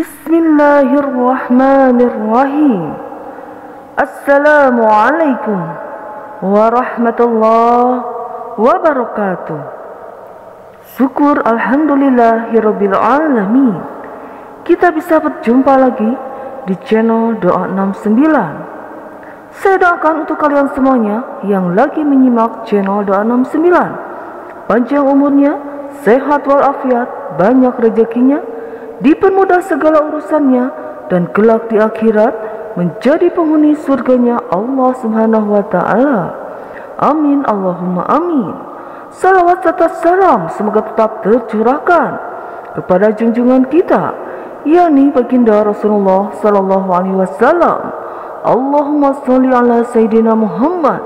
Bismillahirrahmanirrahim. Assalamualaikum warahmatullahi wabarakatuh. Syukur alhamdulillahirabbil alamin. Kita bisa berjumpa lagi di channel Doa 69. Saya doakan untuk kalian semuanya yang lagi menyimak channel Doa 69, panjang umurnya, sehat walafiat, banyak rezekinya, dipermudah segala urusannya, dan kelak di akhirat menjadi penghuni surganya Allah Subhanahu wa Ta'ala. Amin Allahumma amin. Salawat serta salam semoga tetap tercurahkan kepada junjungan kita, yakni baginda Rasulullah sallallahu alaihi wasallam. Allahumma sholli ala sayyidina Muhammad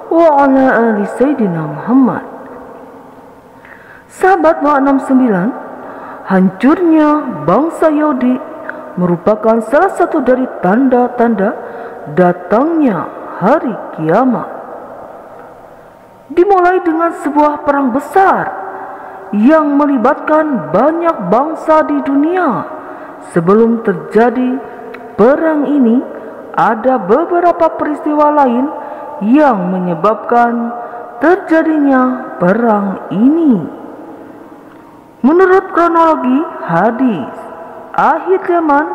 wa ala ali sayyidina Muhammad. Sahabat Doa 69, hancurnya bangsa Yahudi merupakan salah satu dari tanda-tanda datangnya hari kiamat. Dimulai dengan sebuah perang besar yang melibatkan banyak bangsa di dunia. Sebelum terjadi perang ini, ada beberapa peristiwa lain yang menyebabkan terjadinya perang ini. Menurut kronologi hadis akhir zaman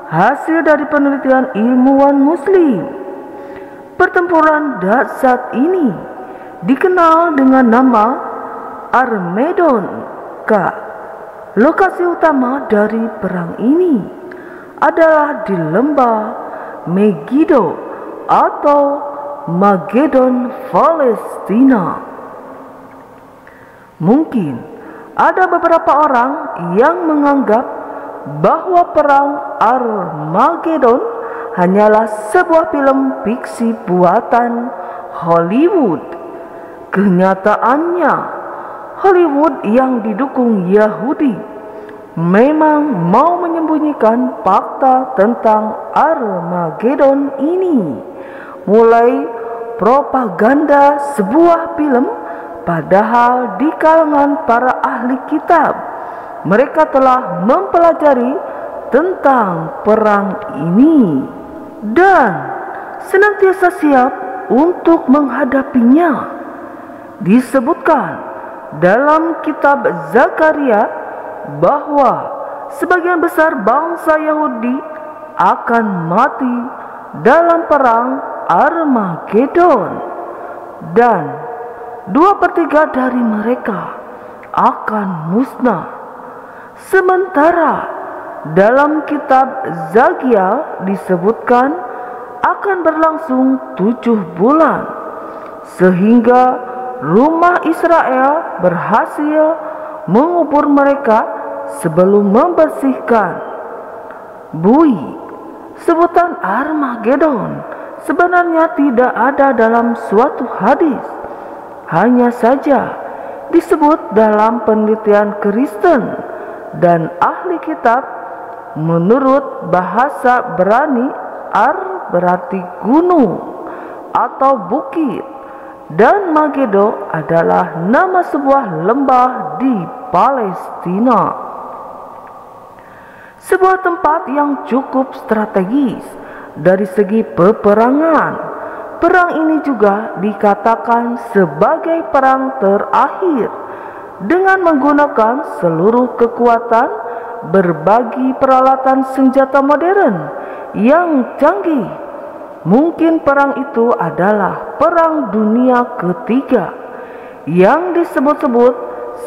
hasil dari penelitian ilmuwan muslim, pertempuran dahsyat ini dikenal dengan nama Armageddon. Lokasi utama dari perang ini adalah di lembah Megiddo atau Magedon, Palestina. Mungkin ada beberapa orang yang menganggap bahwa perang Armageddon hanyalah sebuah film fiksi buatan Hollywood. Kenyataannya, Hollywood yang didukung Yahudi memang mau menyembunyikan fakta tentang Armageddon ini. Mulai propaganda sebuah film, padahal di kalangan para ahli kitab, mereka telah mempelajari tentang perang ini dan senantiasa siap untuk menghadapinya. Disebutkan dalam kitab Zakaria bahwa sebagian besar bangsa Yahudi akan mati dalam perang Armageddon dan 2/3 dari mereka akan musnah. Sementara dalam kitab Zakiel disebutkan akan berlangsung 7 bulan, sehingga rumah Israel berhasil mengubur mereka sebelum membersihkan bui. Sebutan Armageddon sebenarnya tidak ada dalam suatu hadis, hanya saja disebut dalam penelitian Kristen dan ahli kitab. Menurut bahasa Ibrani, Ar berarti gunung atau bukit, dan Megiddo adalah nama sebuah lembah di Palestina, sebuah tempat yang cukup strategis dari segi peperangan. Perang ini juga dikatakan sebagai perang terakhir dengan menggunakan seluruh kekuatan, berbagi peralatan senjata modern yang canggih. Mungkin perang itu adalah Perang Dunia Ketiga yang disebut-sebut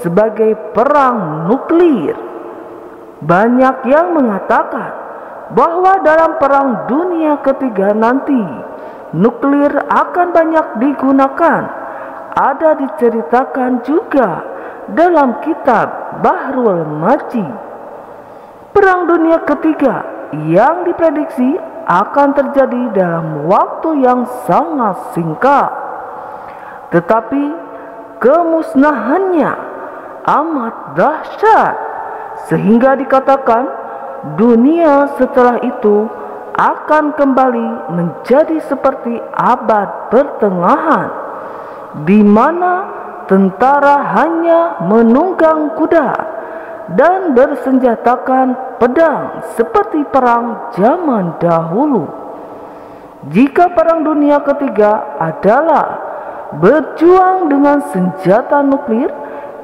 sebagai perang nuklir. Banyak yang mengatakan bahwa dalam Perang Dunia Ketiga nanti nuklir akan banyak digunakan. Ada diceritakan juga dalam kitab Bahrul Majid. Perang Dunia Ketiga yang diprediksi akan terjadi dalam waktu yang sangat singkat, tetapi kemusnahannya amat dahsyat sehingga dikatakan dunia setelah itu akan kembali menjadi seperti abad pertengahan, di mana tentara hanya menunggang kuda dan bersenjatakan pedang seperti perang zaman dahulu. Jika perang dunia ketiga adalah berjuang dengan senjata nuklir,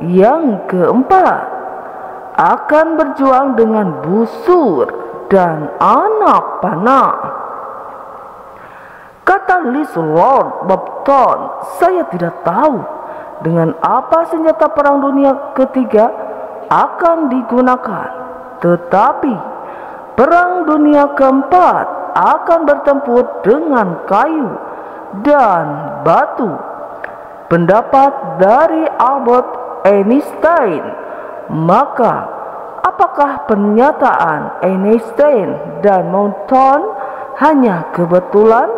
yang keempat akan berjuang dengan busur dan anak panah. Kata Liz Lord Bobton, saya tidak tahu dengan apa senjata perang dunia ketiga akan digunakan, tetapi perang dunia keempat akan bertempur dengan kayu dan batu. Pendapat dari Albert Einstein. Maka apakah pernyataan Einstein dan Newton hanya kebetulan?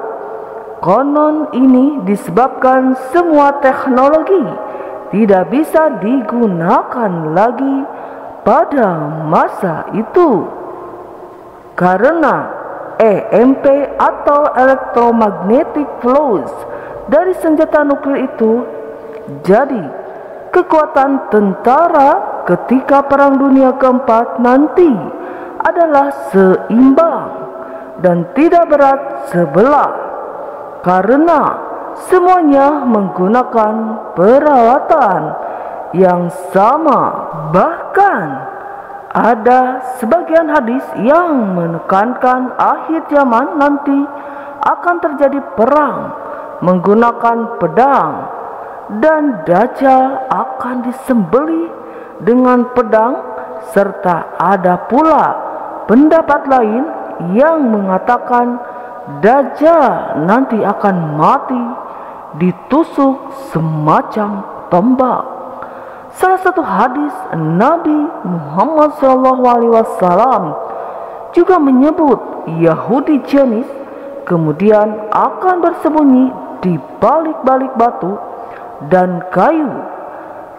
Konon ini disebabkan semua teknologi tidak bisa digunakan lagi pada masa itu karena EMP atau electromagnetic flows dari senjata nuklir itu. Jadi kekuatan tentara ketika perang dunia keempat nanti adalah seimbang dan tidak berat sebelah, karena semuanya menggunakan peralatan yang sama. Bahkan ada sebagian hadis yang menekankan akhir zaman nanti akan terjadi perang menggunakan pedang, dan Dajjal akan disembelih dengan pedang, serta ada pula pendapat lain yang mengatakan Dajjal nanti akan mati ditusuk semacam tombak. Salah satu hadis Nabi Muhammad SAW juga menyebut Yahudi Zionis kemudian akan bersembunyi di balik-balik batu dan kayu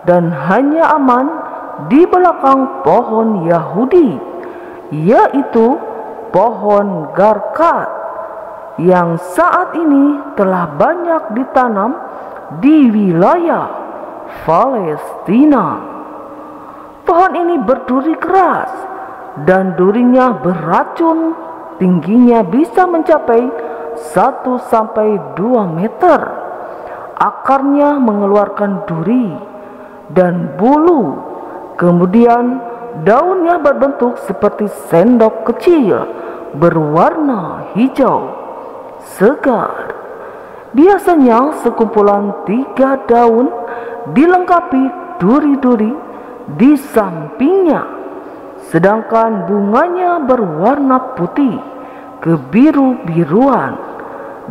dan hanya aman di belakang pohon Yahudi, yaitu pohon Garkat yang saat ini telah banyak ditanam di wilayah Palestina. Pohon ini berduri keras dan durinya beracun, tingginya bisa mencapai 1-2 meter. Akarnya mengeluarkan duri dan bulu, kemudian daunnya berbentuk seperti sendok kecil berwarna hijau segar. Biasanya sekumpulan 3 daun dilengkapi duri-duri di sampingnya, sedangkan bunganya berwarna putih kebiru-biruan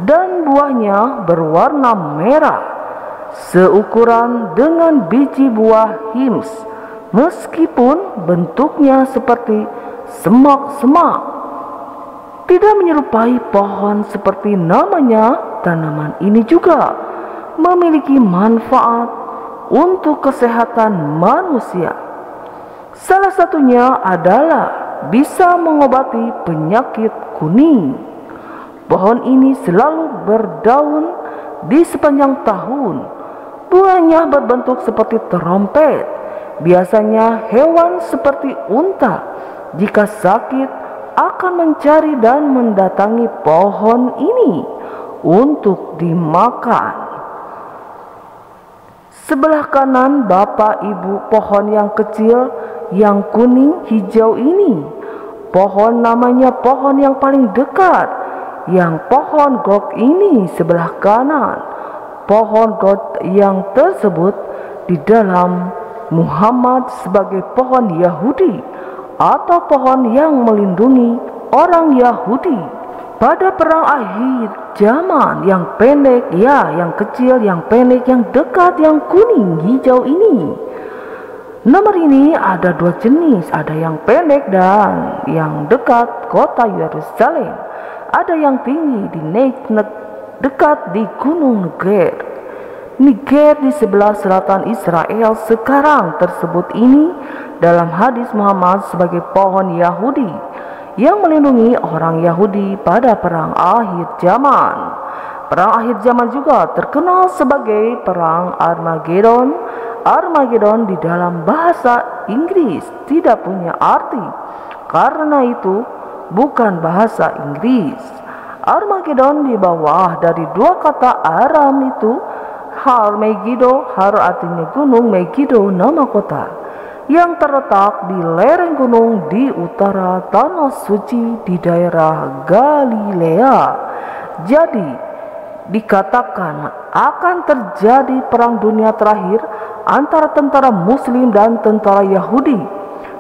dan buahnya berwarna merah seukuran dengan biji buah hims, meskipun bentuknya seperti semak-semak. Tidak menyerupai pohon seperti namanya, tanaman ini juga memiliki manfaat untuk kesehatan manusia. Salah satunya adalah bisa mengobati penyakit kuning. Pohon ini selalu berdaun di sepanjang tahun. Buahnya berbentuk seperti trompet. Biasanya hewan seperti unta jika sakit akan mencari dan mendatangi pohon ini untuk dimakan. Sebelah kanan Bapak Ibu pohon yang kecil yang kuning hijau ini, pohon namanya pohon yang paling dekat. Yang pohon gog ini sebelah kanan. Pohon gog yang tersebut di dalam Muhammad sebagai pohon Yahudi atau pohon yang melindungi orang Yahudi pada perang akhir zaman. Yang pendek, ya, yang kecil, yang pendek, yang dekat, yang kuning hijau ini. Nomor ini ada 2 jenis, ada yang pendek dan yang dekat kota Yerusalem. Ada yang tinggi di dekat di Gunung Niger. Niger di sebelah selatan Israel sekarang tersebut ini dalam hadis Muhammad sebagai pohon Yahudi yang melindungi orang Yahudi pada perang akhir zaman. Perang akhir zaman juga terkenal sebagai perang Armageddon Armageddon di dalam bahasa Inggris tidak punya arti, karena itu bukan bahasa Inggris. Armageddon di bawah dari dua kata Aram itu Har Megiddo, Har artinya gunung, Megiddo nama kota yang terletak di lereng gunung di utara tanah suci di daerah Galilea. Jadi dikatakan akan terjadi perang dunia terakhir antara tentara Muslim dan tentara Yahudi.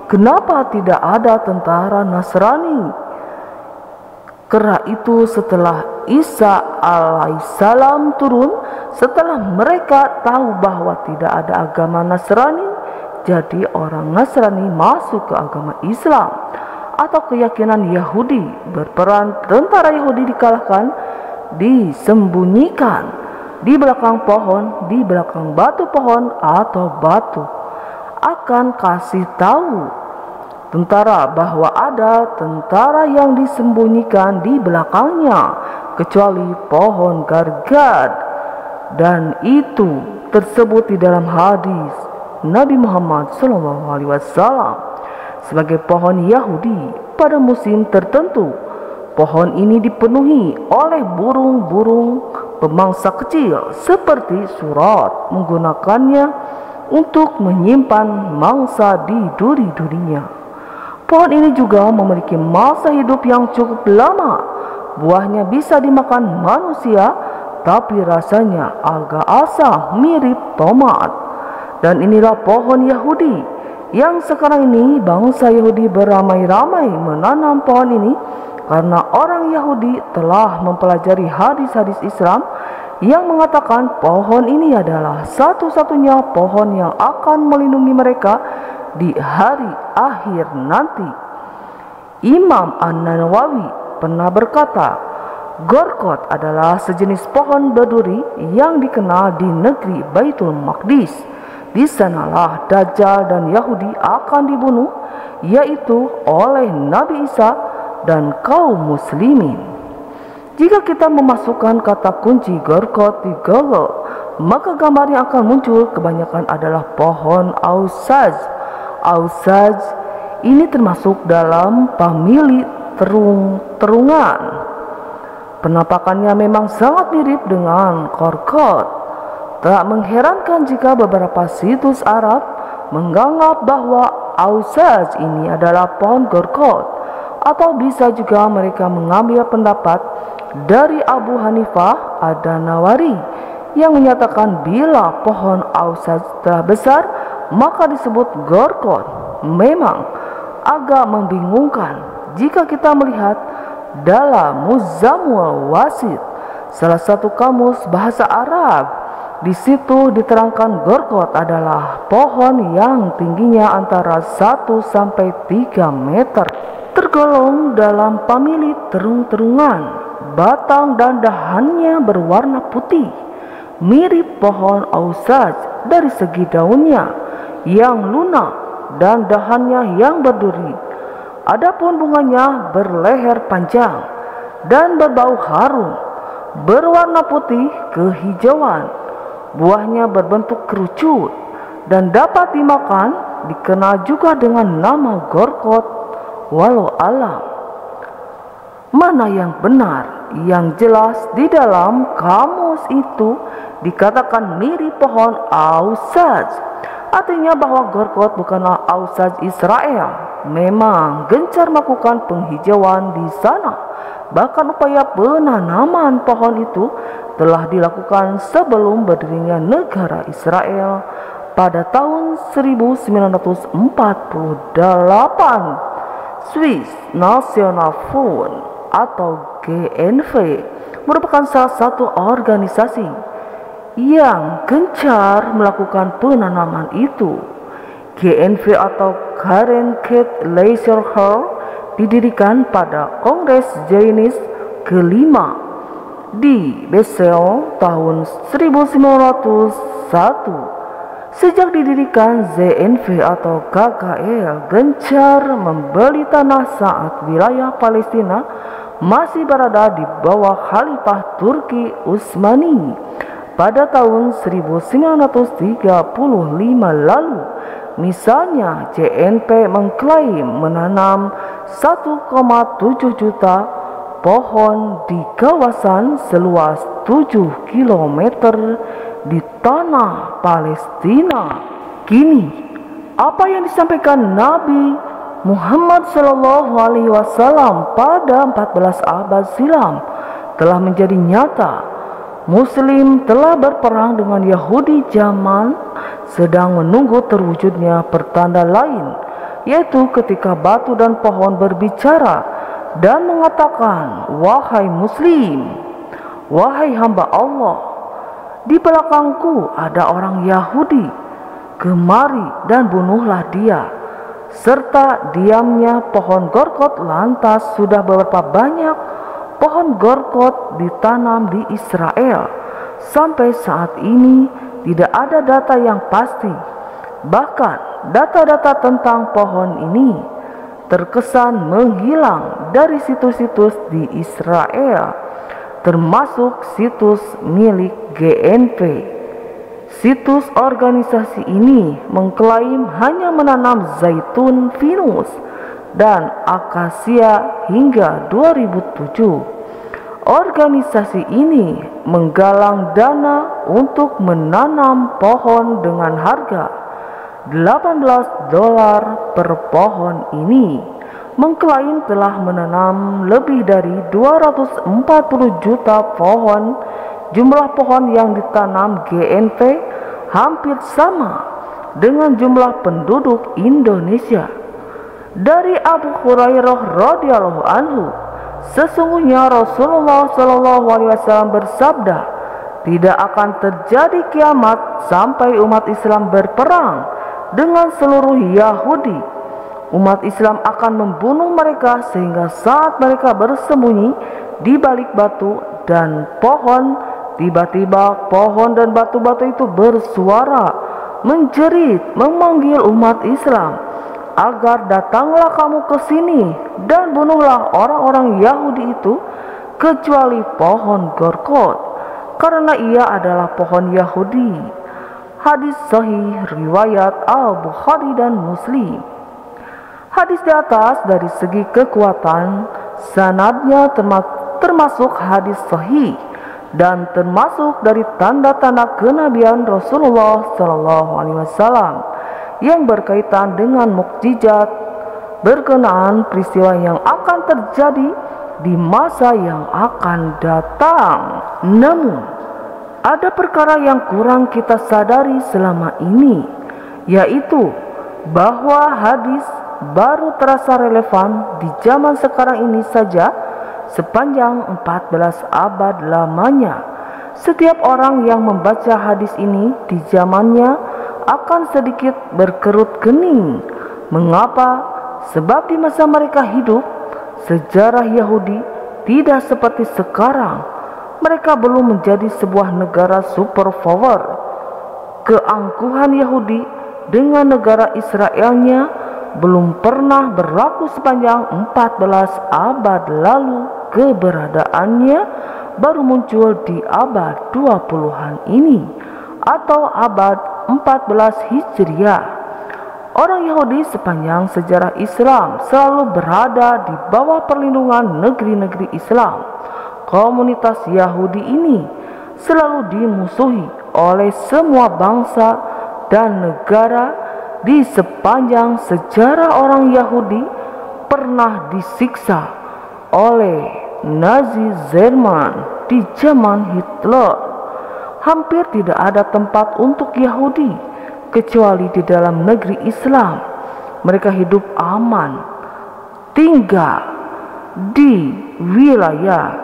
Kenapa tidak ada tentara Nasrani? Karena itu setelah Isa alaihissalam turun, setelah mereka tahu bahwa tidak ada agama Nasrani, jadi orang Nasrani masuk ke agama Islam atau keyakinan Yahudi. Berperan tentara Yahudi dikalahkan, disembunyikan di belakang pohon, di belakang batu pohon atau batu. Akan kasih tahu tentara bahwa ada tentara yang disembunyikan di belakangnya, kecuali pohon Gargad. Dan itu tersebut di dalam hadis Nabi Muhammad SAW sebagai pohon Yahudi pada musim tertentu. Pohon ini dipenuhi oleh burung-burung pemangsa kecil seperti surat, menggunakannya untuk menyimpan mangsa di duri-durinya. Pohon ini juga memiliki masa hidup yang cukup lama. Buahnya bisa dimakan manusia, tapi rasanya agak asam, mirip tomat. Dan inilah pohon Yahudi yang sekarang ini bangsa Yahudi beramai-ramai menanam pohon ini karena orang Yahudi telah mempelajari hadis-hadis Islam yang mengatakan pohon ini adalah satu-satunya pohon yang akan melindungi mereka di hari akhir nanti. Imam An-Nawawi pernah berkata, Gorkot adalah sejenis pohon berduri yang dikenal di negeri Baitul Maqdis. Di sanalah Dajjal dan Yahudi akan dibunuh, yaitu oleh Nabi Isa dan kaum muslimin. Jika kita memasukkan kata kunci Gorkot di Google, maka gambar yang akan muncul kebanyakan adalah pohon Ausaz. Ausaz ini termasuk dalam famili terung-terungan. Penampakannya memang sangat mirip dengan Gorkot. Tak mengherankan jika beberapa situs Arab menganggap bahwa Ausaz ini adalah pohon Gorkot, atau bisa juga mereka mengambil pendapat dari Abu Hanifah Ad-Danawari yang menyatakan bila pohon Ausaz telah besar maka disebut Gorkot. Memang agak membingungkan jika kita melihat dalam Muzammul Wasit, salah satu kamus bahasa Arab. Di situ diterangkan Gorkot adalah pohon yang tingginya antara 1 sampai 3 meter. Tergolong dalam famili terung-terungan. Batang dan dahannya berwarna putih, mirip pohon Ausaz dari segi daunnya yang lunak dan dahannya yang berduri. Adapun bunganya berleher panjang dan berbau harum, berwarna putih kehijauan. Buahnya berbentuk kerucut dan dapat dimakan, dikenal juga dengan nama Gorkot. Walau alam, mana yang benar? Yang jelas di dalam kamus itu dikatakan mirip pohon Ausaz. Artinya bahwa Gorkot bukanlah Ausaz Israel. Memang gencar melakukan penghijauan di sana. Bahkan upaya penanaman pohon itu telah dilakukan sebelum berdirinya negara Israel pada tahun 1948. Swiss National Fund atau GNV merupakan salah satu organisasi yang gencar melakukan penanaman itu. GNV atau Karen Kate Leisure Hall didirikan pada Kongres Zionis kelima di Basel tahun 1901. Sejak didirikan, ZNV atau KKL gencar membeli tanah saat wilayah Palestina masih berada di bawah Khalifah Turki Utsmani. pada tahun 1935 lalu. Misalnya, JNP mengklaim menanam 1,7 juta pohon di kawasan seluas 7 km di tanah Palestina. Kini, apa yang disampaikan Nabi Muhammad SAW pada 14 abad silam telah menjadi nyata. Muslim telah berperang dengan Yahudi zaman sedang menunggu terwujudnya pertanda lain, yaitu ketika batu dan pohon berbicara dan mengatakan, "Wahai Muslim, wahai hamba Allah, di belakangku ada orang Yahudi, kemari dan bunuhlah dia." Serta diamnya pohon gorkot. Lantas sudah beberapa banyak pohon gorkot ditanam di Israel. Sampai saat ini tidak ada data yang pasti. Bahkan data-data tentang pohon ini terkesan menghilang dari situs-situs di Israel, termasuk situs milik GNP. Situs organisasi ini mengklaim hanya menanam zaitun, pinus, dan akasia hingga 2007. Organisasi ini menggalang dana untuk menanam pohon dengan harga $18 per pohon ini. Mengklaim telah menanam lebih dari 240 juta pohon. Jumlah pohon yang ditanam GNP hampir sama dengan jumlah penduduk Indonesia. Dari Abu Hurairah radhiyallahu anhu, sesungguhnya Rasulullah SAW bersabda, tidak akan terjadi kiamat sampai umat Islam berperang dengan seluruh Yahudi. Umat Islam akan membunuh mereka sehingga saat mereka bersembunyi di balik batu dan pohon, tiba-tiba pohon dan batu-batu itu bersuara, menjerit, memanggil umat Islam agar datanglah kamu ke sini dan bunuhlah orang-orang Yahudi itu, kecuali pohon gorkot, karena ia adalah pohon Yahudi. Hadis sahih riwayat Al-Bukhari dan Muslim. Hadis di atas dari segi kekuatan sanadnya termasuk hadis sahih dan termasuk dari tanda-tanda kenabian Rasulullah SAW yang berkaitan dengan mukjizat berkenaan peristiwa yang akan terjadi di masa yang akan datang. Namun, ada perkara yang kurang kita sadari selama ini, yaitu bahwa hadis baru terasa relevan di zaman sekarang ini saja. Sepanjang 14 abad lamanya, setiap orang yang membaca hadis ini di zamannya akan sedikit berkerut kening. Mengapa? Sebab di masa mereka hidup, sejarah Yahudi tidak seperti sekarang. Mereka belum menjadi sebuah negara superpower. Keangkuhan Yahudi dengan negara Israelnya belum pernah berlaku sepanjang 14 abad lalu. Keberadaannya baru muncul di abad 20-an ini atau abad 14 Hijriah. Orang Yahudi sepanjang sejarah Islam selalu berada di bawah perlindungan negeri-negeri Islam. Komunitas Yahudi ini selalu dimusuhi oleh semua bangsa dan negara. Di sepanjang sejarah orang Yahudi pernah disiksa oleh Nazi Jerman di zaman Hitler. Hampir tidak ada tempat untuk Yahudi kecuali di dalam negeri Islam. Mereka hidup aman, tinggal di wilayah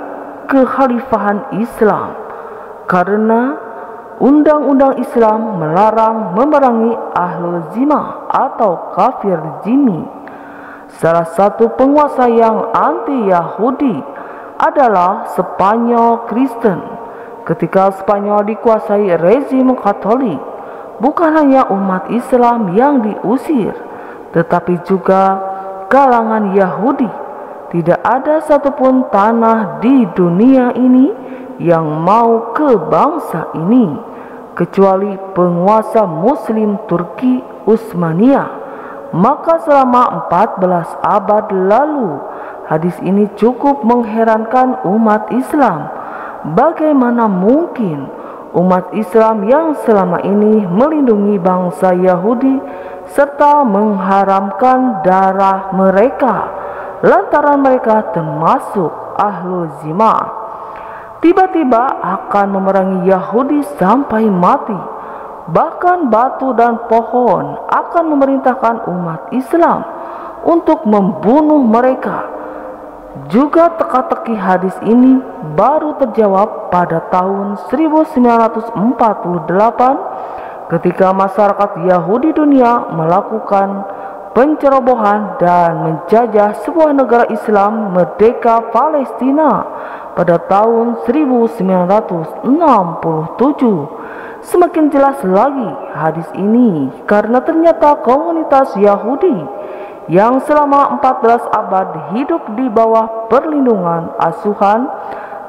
kekhalifahan Islam karena undang-undang Islam melarang memerangi ahlul zimah atau kafir zimmi. Salah satu penguasa yang anti-Yahudi adalah Spanyol Kristen. Ketika Spanyol dikuasai rezim Katolik, bukan hanya umat Islam yang diusir, tetapi juga kalangan Yahudi. Tidak ada satupun tanah di dunia ini yang mau ke bangsa ini, kecuali penguasa Muslim Turki Utsmaniyah. Maka selama 14 abad lalu, hadis ini cukup mengherankan umat Islam. Bagaimana mungkin umat Islam yang selama ini melindungi bangsa Yahudi serta mengharamkan darah mereka lantaran mereka termasuk ahlul zimah, tiba-tiba akan memerangi Yahudi sampai mati. Bahkan batu dan pohon akan memerintahkan umat Islam untuk membunuh mereka. Juga teka-teki hadis ini baru terjawab pada tahun 1948 ketika masyarakat Yahudi dunia melakukan pencerobohan dan menjajah sebuah negara Islam merdeka Palestina pada tahun 1967. Semakin jelas lagi hadis ini karena ternyata komunitas Yahudi yang selama 14 abad hidup di bawah perlindungan, asuhan,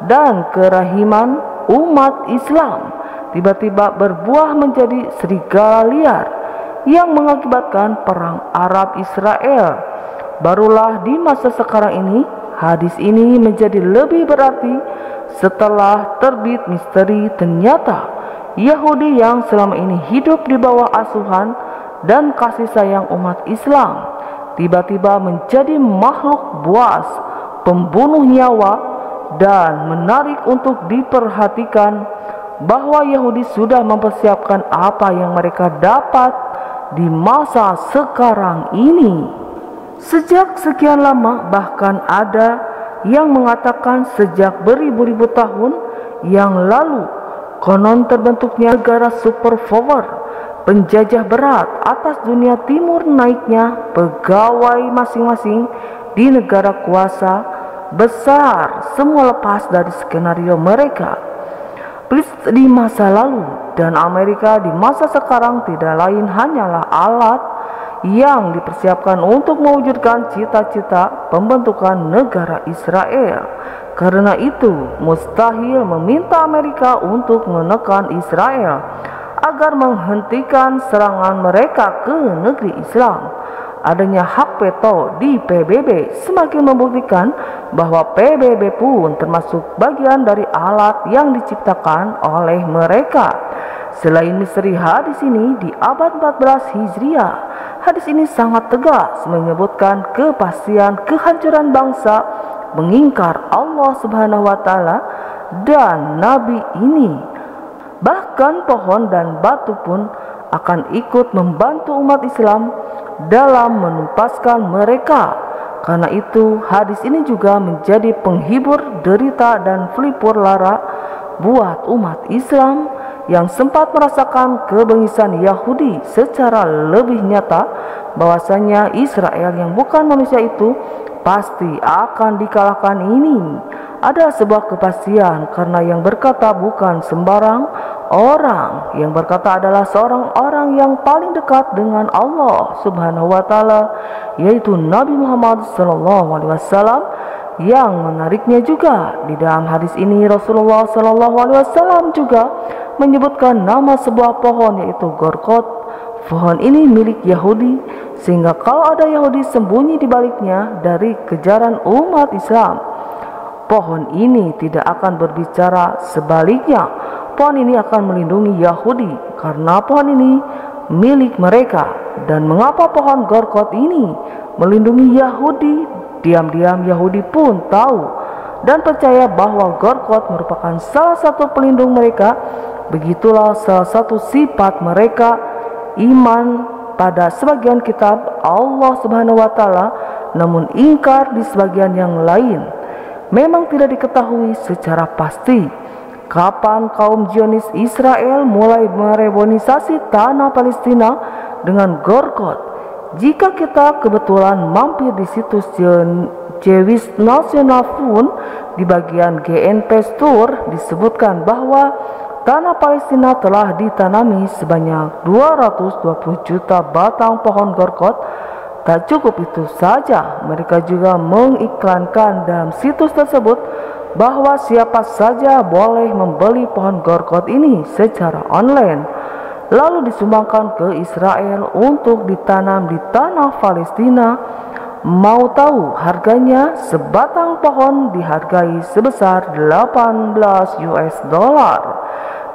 dan kerahiman umat Islam tiba-tiba berbuah menjadi serigala liar yang mengakibatkan perang Arab Israel. Barulah di masa sekarang ini hadis ini menjadi lebih berarti setelah terbit misteri ternyata Yahudi yang selama ini hidup di bawah asuhan dan kasih sayang umat Islam tiba-tiba menjadi makhluk buas, pembunuh nyawa, dan menarik untuk diperhatikan bahwa Yahudi sudah mempersiapkan apa yang mereka dapat di masa sekarang ini. Sejak sekian lama, bahkan ada yang mengatakan sejak beribu-ribu tahun yang lalu, konon terbentuknya negara superpower penjajah berat atas dunia timur, naiknya pegawai masing-masing di negara kuasa besar, semua lepas dari skenario mereka. Di masa lalu dan Amerika di masa sekarang tidak lain hanyalah alat yang dipersiapkan untuk mewujudkan cita-cita pembentukan negara Israel. Karena itu mustahil meminta Amerika untuk menekan Israel agar menghentikan serangan mereka ke negeri Islam. Adanya hak veto di PBB semakin membuktikan bahwa PBB pun termasuk bagian dari alat yang diciptakan oleh mereka. Selain misteri hadis ini di abad 14 Hijriah, hadis ini sangat tegas menyebutkan kepastian kehancuran bangsa mengingkar Allah Subhanahu wa taala dan nabi ini. Bahkan pohon dan batu pun akan ikut membantu umat Islam dalam menuntaskan mereka. Karena itu hadis ini juga menjadi penghibur derita dan pelipur lara buat umat Islam yang sempat merasakan kebengisan Yahudi secara lebih nyata bahwasanya Israel yang bukan manusia itu pasti akan dikalahkan ini. Ada sebuah kepastian karena yang berkata bukan sembarang orang. Yang berkata adalah seorang orang yang paling dekat dengan Allah Subhanahu wa taala, yaitu Nabi Muhammad SAW. Yang menariknya juga di dalam hadis ini Rasulullah SAW juga menyebutkan nama sebuah pohon, yaitu Gorkot. Pohon ini milik Yahudi, sehingga kalau ada Yahudi sembunyi di baliknya dari kejaran umat Islam, pohon ini tidak akan berbicara sebaliknya. Pohon ini akan melindungi Yahudi karena pohon ini milik mereka. Dan mengapa pohon Gorkot ini melindungi Yahudi? Diam-diam Yahudi pun tahu dan percaya bahwa Gorkot merupakan salah satu pelindung mereka. Begitulah salah satu sifat mereka, iman pada sebagian kitab Allah Subhanahu wa taala, namun ingkar di sebagian yang lain. Memang tidak diketahui secara pasti kapan kaum Zionis Israel mulai merebonisasi tanah Palestina dengan Gorkot. Jika kita kebetulan mampir di situs Jewish National Fund di bagian GNP Store, disebutkan bahwa tanah Palestina telah ditanami sebanyak 220 juta batang pohon Gorkot. Tak cukup itu saja, mereka juga mengiklankan dalam situs tersebut bahwa siapa saja boleh membeli pohon gorgot ini secara online, lalu disumbangkan ke Israel untuk ditanam di tanah Palestina. Mau tahu harganya? Sebatang pohon dihargai sebesar 18 US dollar,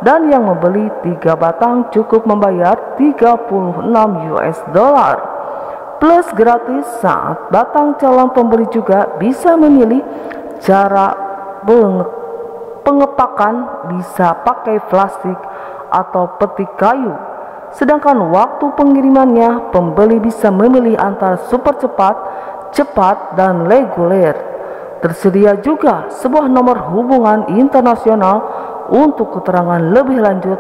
dan yang membeli 3 batang cukup membayar 36 US dollar plus gratis. Saat batang calon pembeli juga bisa memilih cara pengepakan, bisa pakai plastik atau peti kayu. Sedangkan waktu pengirimannya, pembeli bisa memilih antara super cepat, dan reguler. Tersedia juga sebuah nomor hubungan internasional untuk keterangan lebih lanjut.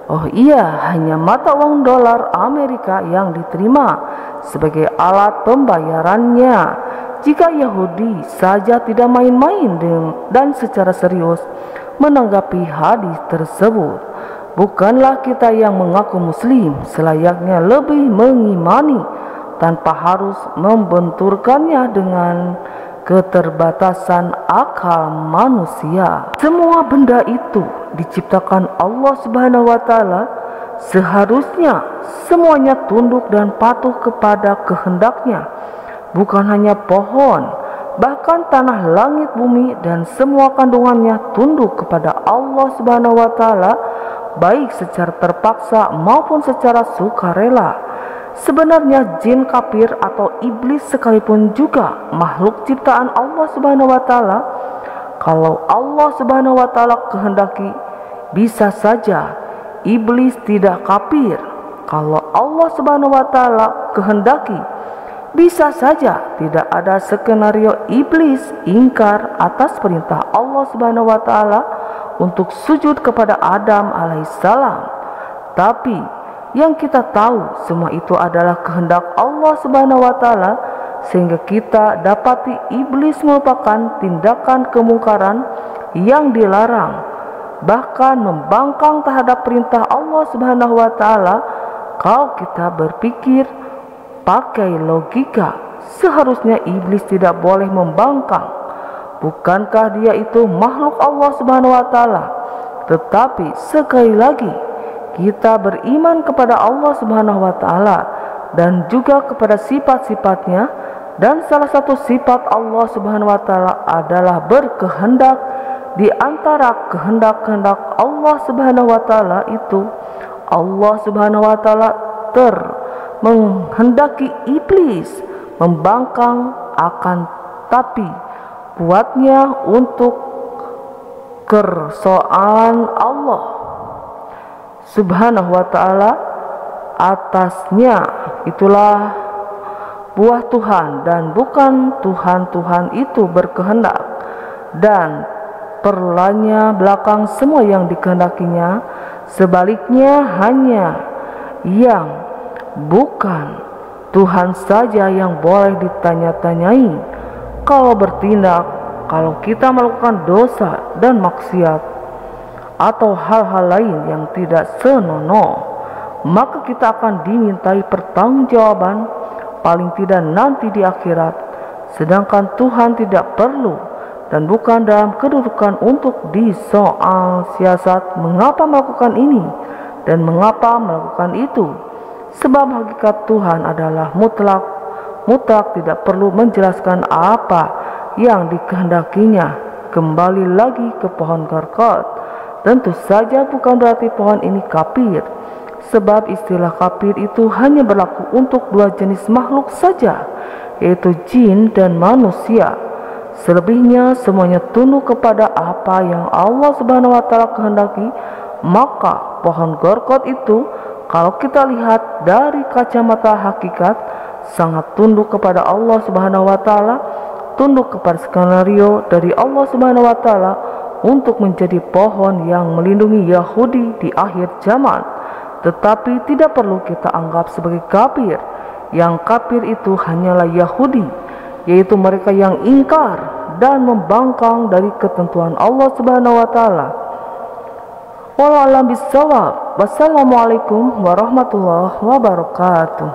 Oh iya, hanya mata uang dolar Amerika yang diterima sebagai alat pembayarannya. Jika Yahudi saja tidak main-main dan secara serius menanggapi hadis tersebut, bukanlah kita yang mengaku muslim selayaknya lebih mengimani tanpa harus membenturkannya dengan keterbatasan akal manusia. Semua benda itu diciptakan Allah Subhanahu wa Ta'ala. Seharusnya semuanya tunduk dan patuh kepada kehendaknya. Bukan hanya pohon, bahkan tanah, langit, bumi, dan semua kandungannya tunduk kepada Allah Subhanahu wa Ta'ala, baik secara terpaksa maupun secara sukarela. Sebenarnya jin kafir atau iblis sekalipun juga makhluk ciptaan Allah Subhanahu wa Ta'ala. Kalau Allah Subhanahu wa Ta'ala kehendaki, bisa saja iblis tidak kafir. Kalau Allah Subhanahu wa Ta'ala kehendaki, bisa saja tidak ada skenario iblis ingkar atas perintah Allah Subhanahu wa Ta'ala untuk sujud kepada Adam alaihissalam. Tapi yang kita tahu, semua itu adalah kehendak Allah Subhanahu wa Ta'ala, sehingga kita dapati iblis merupakan tindakan kemungkaran yang dilarang, bahkan membangkang terhadap perintah Allah Subhanahu wa Ta'ala. Kalau kita berpikir pakai logika, seharusnya iblis tidak boleh membangkang. Bukankah dia itu makhluk Allah Subhanahu wa Ta'ala? Tetapi sekali lagi, kita beriman kepada Allah Subhanahu wa Ta'ala dan juga kepada sifat-sifatnya, dan salah satu sifat Allah Subhanahu wa Ta'ala adalah berkehendak. Di antara kehendak-kehendak Allah Subhanahu wa Ta'ala itu, Allah Subhanahu wa Ta'ala menghendaki iblis membangkang, akan tapi buatnya untuk persoalan Allah Subhanahu wa Ta'ala atasnya. Itulah buah Tuhan, dan bukan Tuhan itu berkehendak dan perlanya belakang semua yang dikehendakinya. Sebaliknya, hanya yang bukan Tuhan saja yang boleh ditanya-tanyai. Kalau bertindak, kalau kita melakukan dosa dan maksiat atau hal-hal lain yang tidak senonoh, maka kita akan dimintai pertanggungjawaban, paling tidak nanti di akhirat. Sedangkan Tuhan tidak perlu dan bukan dalam kedudukan untuk disoal siasat mengapa melakukan ini dan mengapa melakukan itu. Sebab hakikat Tuhan adalah mutlak, tidak perlu menjelaskan apa yang dikehendakinya. Kembali lagi ke pohon gorgot. Tentu saja bukan berarti pohon ini kafir, sebab istilah kafir itu hanya berlaku untuk dua jenis makhluk saja, yaitu jin dan manusia. Selebihnya semuanya tunduk kepada apa yang Allah Subhanahu wa Ta'ala kehendaki. Maka pohon gorgot itu, kalau kita lihat dari kacamata hakikat, sangat tunduk kepada Allah Subhanahu wa Ta'ala, tunduk kepada skenario dari Allah Subhanahu wa Ta'ala untuk menjadi pohon yang melindungi Yahudi di akhir zaman. Tetapi tidak perlu kita anggap sebagai kafir. Yang kafir itu hanyalah Yahudi, yaitu mereka yang ingkar dan membangkang dari ketentuan Allah Subhanahu wa Ta'ala. Wallahu a'lam bishawab. Wassalamualaikum warahmatullahi wabarakatuh.